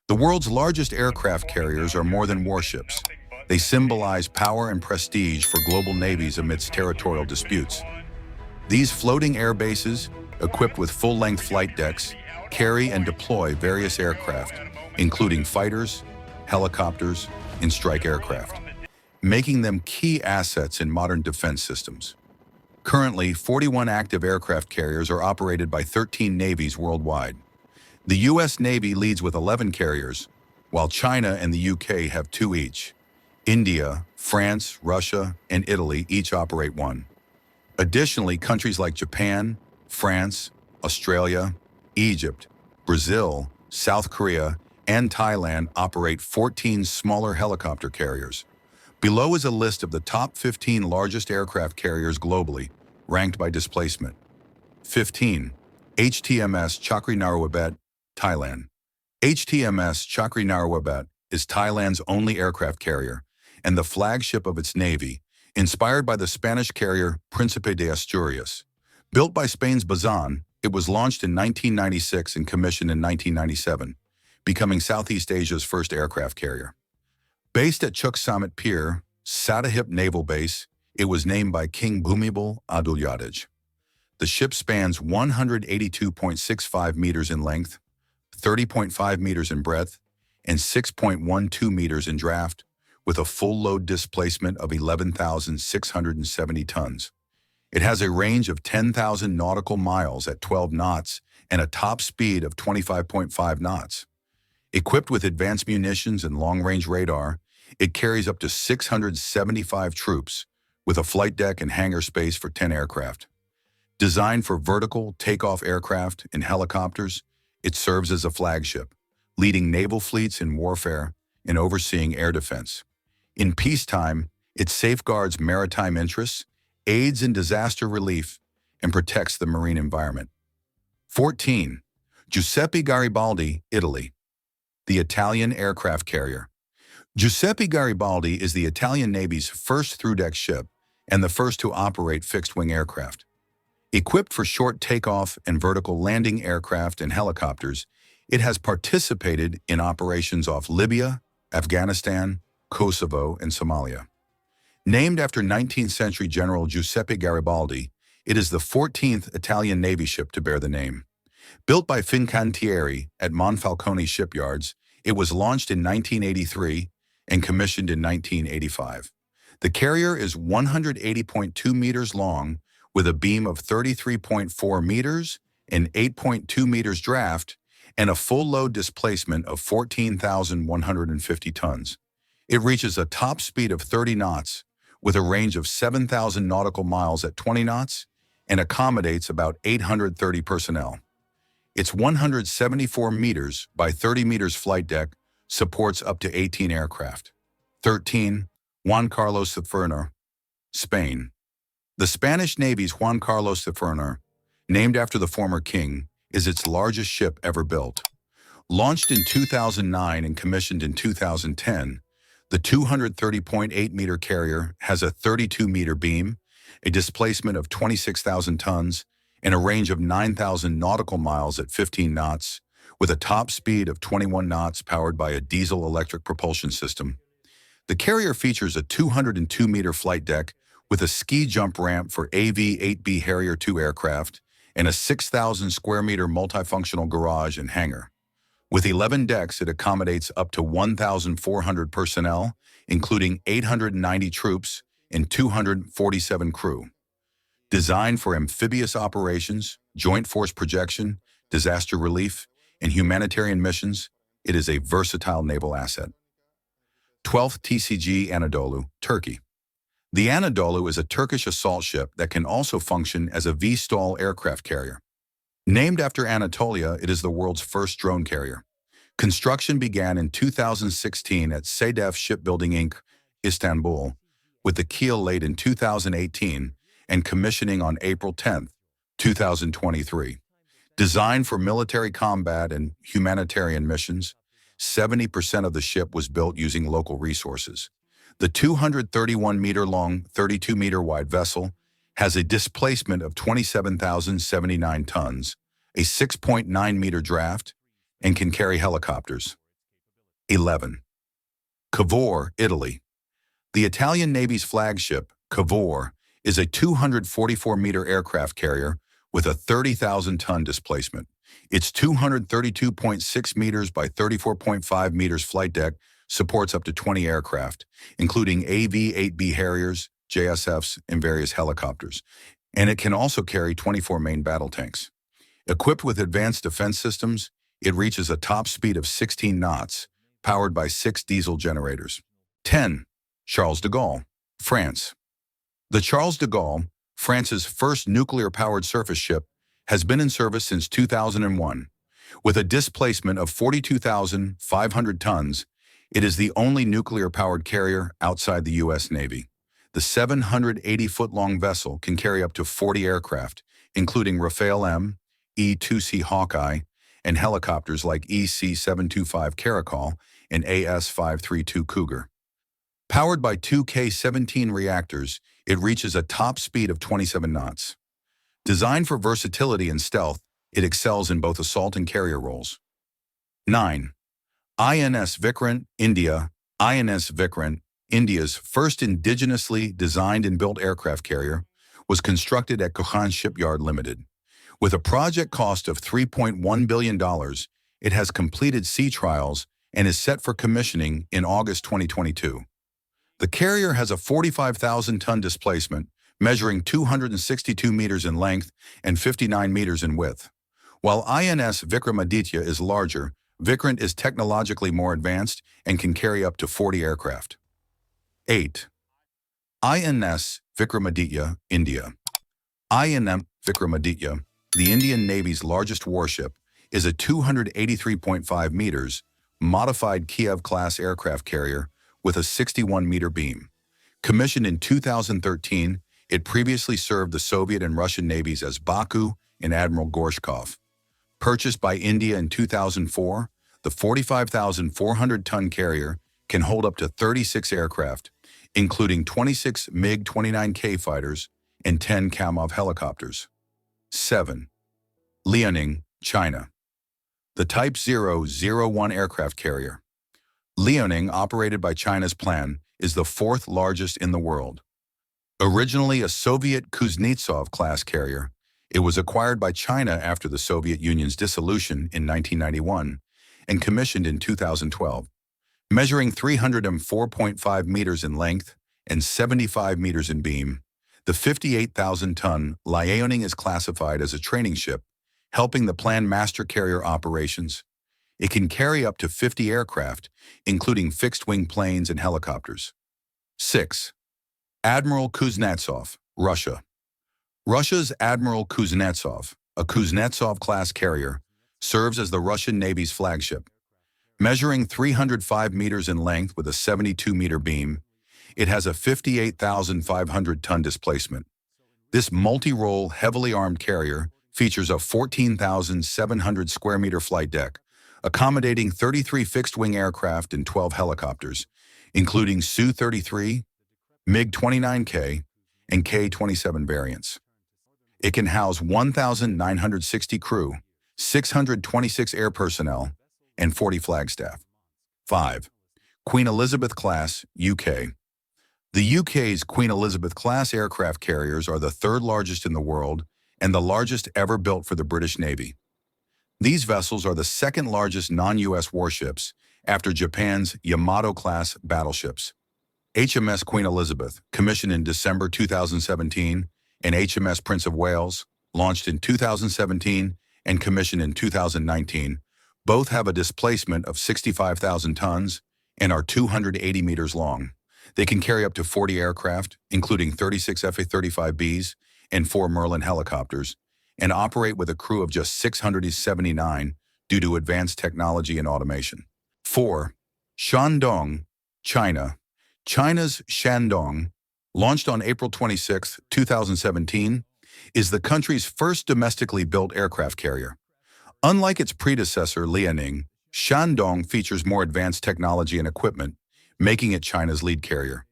The world's largest aircraft carriers are more than warships. They symbolize power and prestige for global navies amidst territorial disputes. These floating air bases, equipped with full-length flight decks, carry and deploy various aircraft, including fighters, helicopters, and strike aircraft, making them key assets in modern defense systems. Currently, 41 active aircraft carriers are operated by 13 navies worldwide. The U.S. Navy leads with 11 carriers, while China and the UK have 2 each. India, France, Russia, and Italy each operate 1. Additionally, countries like Japan, France, Australia, Egypt, Brazil, South Korea, and Thailand operate 14 smaller helicopter carriers. Below is a list of the top 15 largest aircraft carriers globally, ranked by displacement. 15. HTMS Chakri Naruebet, Thailand. HTMS Chakri Naruebet is Thailand's only aircraft carrier and the flagship of its navy, inspired by the Spanish carrier Príncipe de Asturias. Built by Spain's Bazan, it was launched in 1996 and commissioned in 1997, becoming Southeast Asia's first aircraft carrier. Based at Chuk Summit Pier, Satahip Naval Base, it was named by King Bhumibol Adulyadej. The ship spans 182.65 meters in length, 30.5 meters in breadth, and 6.12 meters in draft, with a full load displacement of 11,670 tons. It has a range of 10,000 nautical miles at 12 knots and a top speed of 25.5 knots. Equipped with advanced munitions and long-range radar, it carries up to 675 troops, with a flight deck and hangar space for 10 aircraft. Designed for vertical takeoff aircraft and helicopters, it serves as a flagship, leading naval fleets in warfare and overseeing air defense. In peacetime, it safeguards maritime interests, aids in disaster relief, and protects the marine environment. 14. Giuseppe Garibaldi, Italy. The Italian aircraft carrier. Giuseppe Garibaldi is the Italian Navy's first through-deck ship and the first to operate fixed-wing aircraft. Equipped for short takeoff and vertical landing aircraft and helicopters, it has participated in operations off Libya, Afghanistan, Kosovo, and Somalia. Named after 19th century General Giuseppe Garibaldi, it is the 14th Italian Navy ship to bear the name. Built by Fincantieri at Monfalcone shipyards, it was launched in 1983 and commissioned in 1985. The carrier is 180.2 meters long, with a beam of 33.4 meters and 8.2 meters draft, and a full load displacement of 14,150 tons. It reaches a top speed of 30 knots, with a range of 7,000 nautical miles at 20 knots, and accommodates about 830 personnel. Its 174 meters by 30 meters flight deck supports up to 18 aircraft. 13. Juan Carlos I, Spain. The Spanish Navy's Juan Carlos I, named after the former king, is its largest ship ever built. Launched in 2009 and commissioned in 2010, the 230.8-meter carrier has a 32-meter beam, a displacement of 26,000 tons, and a range of 9,000 nautical miles at 15 knots, with a top speed of 21 knots powered by a diesel-electric propulsion system. The carrier features a 202-meter flight deck with a ski jump ramp for AV-8B Harrier II aircraft and a 6,000-square-meter multifunctional garage and hangar. With 11 decks, it accommodates up to 1,400 personnel, including 890 troops and 247 crew. Designed for amphibious operations, joint force projection, disaster relief, and humanitarian missions, it is a versatile naval asset. 12th TCG Anadolu, Turkey. The Anadolu is a Turkish assault ship that can also function as a V-STOL aircraft carrier. Named after Anatolia, it is the world's first drone carrier. Construction began in 2016 at Sedef Shipbuilding Inc., Istanbul, with the keel laid in 2018 and commissioning on April 10, 2023. Designed for military combat and humanitarian missions, 70% of the ship was built using local resources. The 231-meter-long, 32-meter-wide vessel has a displacement of 27,079 tons, a 6.9-meter draft, and can carry helicopters. 11. Cavour, Italy. The Italian Navy's flagship, Cavour, is a 244-meter aircraft carrier with a 30,000-ton displacement. Its 232.6 meters by 34.5 meters flight deck supports up to 20 aircraft, including AV-8B Harriers, JSFs, and various helicopters, and it can also carry 24 main battle tanks. Equipped with advanced defense systems, it reaches a top speed of 16 knots, powered by 6 diesel generators. 10. Charles de Gaulle, France. The Charles de Gaulle, France's first nuclear-powered surface ship, has been in service since 2001. With a displacement of 42,500 tons, it is the only nuclear-powered carrier outside the U.S. Navy. The 780-foot-long vessel can carry up to 40 aircraft, including Rafale M, E-2C Hawkeye, and helicopters like EC-725 Caracal and AS-532 Cougar. Powered by 2 K-17 reactors, it reaches a top speed of 27 knots. Designed for versatility and stealth, it excels in both assault and carrier roles. 9. INS Vikrant, India. INS Vikrant, India's first indigenously designed and built aircraft carrier, was constructed at Fujian Shipyard Limited. With a project cost of $3.1 billion, it has completed sea trials and is set for commissioning in August 2022. The carrier has a 45,000-ton displacement, measuring 262 meters in length and 59 meters in width. While INS Vikramaditya is larger, Vikrant is technologically more advanced and can carry up to 40 aircraft. 8. INS Vikramaditya, India. INS Vikramaditya, the Indian Navy's largest warship, is a 283.5 meters modified Kiev-class aircraft carrier with a 61-meter beam. Commissioned in 2013, it previously served the Soviet and Russian navies as Baku and Admiral Gorshkov. Purchased by India in 2004, the 45,400-ton carrier can hold up to 36 aircraft, including 26 MiG-29K fighters and 10 Kamov helicopters. 7. Liaoning, China. The Type 001 aircraft carrier. Liaoning, operated by China's Plan, is the 4th largest in the world. Originally a Soviet Kuznetsov class carrier, it was acquired by China after the Soviet Union's dissolution in 1991 and commissioned in 2012. Measuring 304.5 meters in length and 75 meters in beam, the 58,000-ton Liaoning is classified as a training ship, helping the planned master carrier operations. It can carry up to 50 aircraft, including fixed-wing planes and helicopters. 6. Admiral Kuznetsov, Russia. Russia's Admiral Kuznetsov, a Kuznetsov-class carrier, serves as the Russian Navy's flagship. Measuring 305 meters in length with a 72-meter beam, it has a 58,500-ton displacement. This multi-role, heavily armed carrier features a 14,700 square meter flight deck, accommodating 33 fixed-wing aircraft and 12 helicopters, including Su-33, MiG-29K, and K-27 variants. It can house 1,960 crew, 626 air personnel, and 40 flag staff. 5. Queen Elizabeth Class, UK. The UK's Queen Elizabeth Class aircraft carriers are the 3rd largest in the world and the largest ever built for the British Navy. These vessels are the 2nd largest non-US warships after Japan's Yamato-class battleships. HMS Queen Elizabeth, commissioned in December 2017, and HMS Prince of Wales, launched in 2017 and commissioned in 2019, both have a displacement of 65,000 tons and are 280 meters long. They can carry up to 40 aircraft, including 36 F-35Bs and 4 Merlin helicopters, and operate with a crew of just 679 due to advanced technology and automation. 4. Shandong, China. China's Shandong, launched on April 26, 2017, is the country's first domestically built aircraft carrier. Unlike its predecessor, Liaoning, Shandong features more advanced technology and equipment, making it China's lead carrier.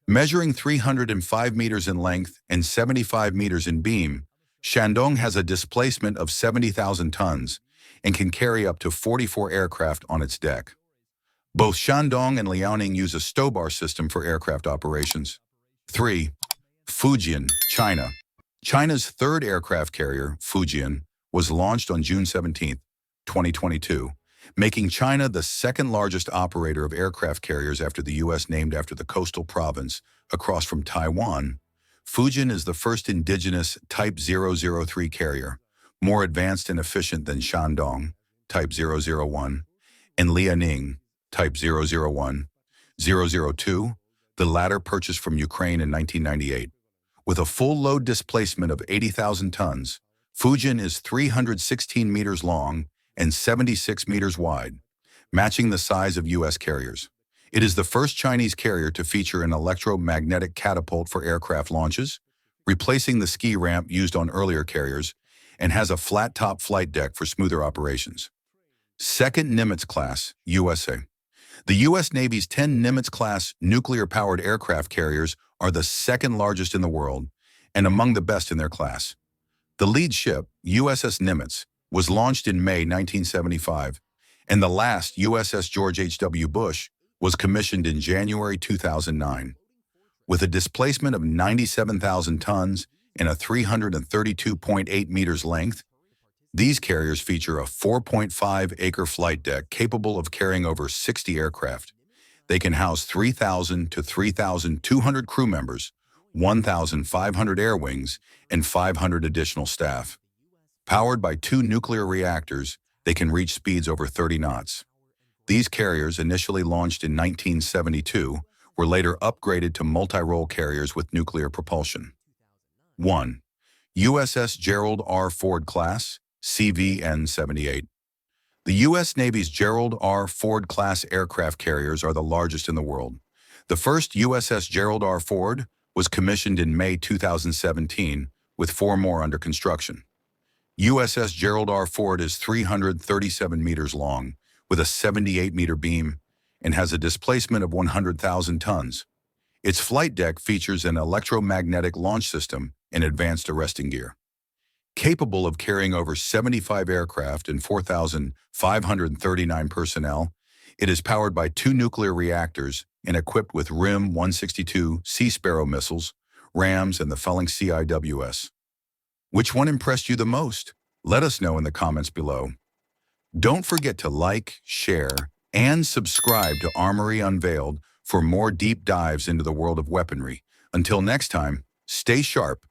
Measuring 305 meters in length and 75 meters in beam, Shandong has a displacement of 70,000 tons and can carry up to 44 aircraft on its deck. Both Shandong and Liaoning use a stow-bar system for aircraft operations. 3. Fujian, China. China's third aircraft carrier, Fujian, was launched on June 17, 2022, making China the second largest operator of aircraft carriers after the U.S. named after the coastal province across from Taiwan. Fujian is the first indigenous Type 003 carrier, more advanced and efficient than Shandong, Type 001, and Liaoning, Type 001, 002, the latter purchased from Ukraine in 1998. With a full load displacement of 80,000 tons, Fujian is 316 meters long and 76 meters wide, matching the size of U.S. carriers. It is the first Chinese carrier to feature an electromagnetic catapult for aircraft launches, replacing the ski ramp used on earlier carriers, and has a flat-top flight deck for smoother operations. Second Nimitz Class, USA. The U.S. Navy's 10 Nimitz Class nuclear-powered aircraft carriers are the second largest in the world and among the best in their class. The lead ship, USS Nimitz, was launched in May 1975, and the last USS George H.W. Bush was commissioned in January 2009. With a displacement of 97,000 tons and a 332.8 meters length, these carriers feature a 4.5-acre flight deck capable of carrying over 60 aircraft. They can house 3,000 to 3,200 crew members, 1,500 air wings, and 500 additional staff. Powered by 2 nuclear reactors, they can reach speeds over 30 knots. These carriers, initially launched in 1972, were later upgraded to multi-role carriers with nuclear propulsion. 1. USS Gerald R. Ford Class, CVN-78. The U.S. Navy's Gerald R. Ford class aircraft carriers are the largest in the world. The first USS Gerald R. Ford was commissioned in May 2017, with 4 more under construction. USS Gerald R. Ford is 337 meters long, with a 78-meter beam, and has a displacement of 100,000 tons. Its flight deck features an electromagnetic launch system and advanced arresting gear. Capable of carrying over 75 aircraft and 4,539 personnel, it is powered by 2 nuclear reactors and equipped with RIM-162 Sea Sparrow missiles, rams, and the Felling CIWS. Which one impressed you the most? Let us know in the comments below. Don't forget to like, share, and subscribe to Armory Unveiled for more deep dives into the world of weaponry. Until next time, stay sharp